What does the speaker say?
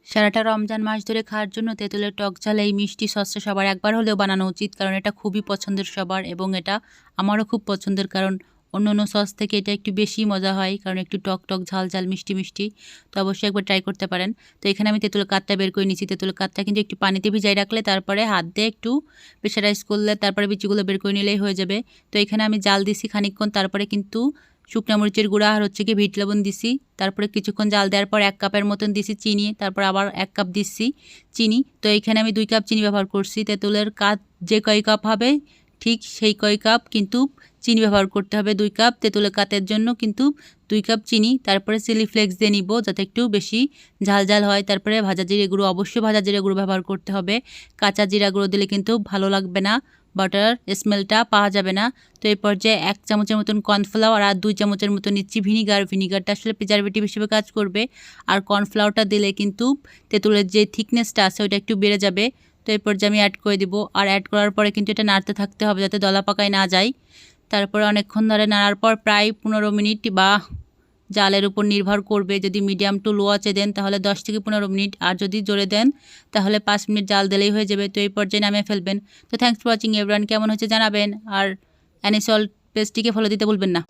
সারাটা রমজান মাস ধরে খাওয়ার জন্য তেঁতুলের টক ঝাল এই মিষ্টি সসটা সবার একবার হলেও বানানো উচিত, কারণ এটা খুবই পছন্দের সবার এবং এটা আমারও খুব পছন্দের। কারণ অন্য অন্য সস থেকে এটা একটু বেশি মজা হয়, কারণ একটু টক টক ঝাল ঝাল মিষ্টি মিষ্টি। তো অবশ্যই একবার ট্রাই করতে পারেন। তো এখানে আমি তেঁতুলের কাতটা বের করে নিচ্ছি। তেঁতুলের কাতটা কিন্তু একটু পানিতে ভিজাই রাখলে তারপরে হাত দিয়ে একটু প্রেশারাইজ করলে তারপরে বিচিগুলো বের করে নিলেই হয়ে যাবে। তো এখানে আমি জাল দিছি খানিকক্ষণ, তারপরে কিন্তু শুকনো মরিচের গুঁড়া আর হচ্ছে কি বিট লবণ দিছি। তারপরে কিছুক্ষণ জাল দেওয়ার পর 1 কাপের মতন দিছি চিনি, তারপর আবার 1 কাপ দিচ্ছি চিনি। তো এইখানে আমি 2 কাপ চিনি ব্যবহার করছি। তেঁতুলের কাপ যে কয় কাপ হবে ঠিক সেই কয় কাপ কিন্তু চিনি ব্যবহার করতে হবে। 2 কাপ তেঁতুলের কাতের জন্য কিন্তু 2 কাপ চিনি। তারপরে চিলি ফ্লেক্স দিয়ে নিব যাতে একটু বেশি ঝাল ঝাল হয়। তারপরে ভাজা জিরে গুঁড়ো, অবশ্যই ভাজা জিরে গুঁড়ো ব্যবহার করতে হবে। কাঁচা জিরা গুঁড়ো দিলে কিন্তু ভালো লাগবে না, বাটার স্মেলটা পাওয়া যাবে না। তো এই পর্যায়ে 1 চামচের মতন কর্নফ্লাওয়ার আর 2 চামচের মতন নিচ্ছি ভিনিগার। ভিনিগারটা আসলে প্রিজারভেটিভ হিসেবে কাজ করবে, আর কর্নফ্লাওয়ারটা দিলে কিন্তু তেঁতুলের যে থিকনেসটা আছে ওটা একটু বেড়ে যাবে। তো এই পর্যায়ে আমি অ্যাড করে দিব, আর অ্যাড করার পরে কিন্তু এটা নাড়তে থাকতে হবে যাতে দলা পাকায় না যায়। তারপরে অনেকক্ষণ ধরে নাড়ার পর প্রায় 15 মিনিট বা জালের উপর নির্ভর করবে, যদি মিডিয়াম টু লো আঁচে দেন তাহলে 10 থেকে 15 মিনিট, আর যদি জোরে দেন তাহলে 5 মিনিট জাল দিলেই হয়ে যাবে। তো এই পর্যায়ে নামিয়ে ফেলবেন। তো থ্যাংকস ফর ওয়াচিং এভরিওয়ান, কেমন হচ্ছে জানাবেন, আর অ্যানিসল পেজটিকে ফলো দিতে ভুলবেন না।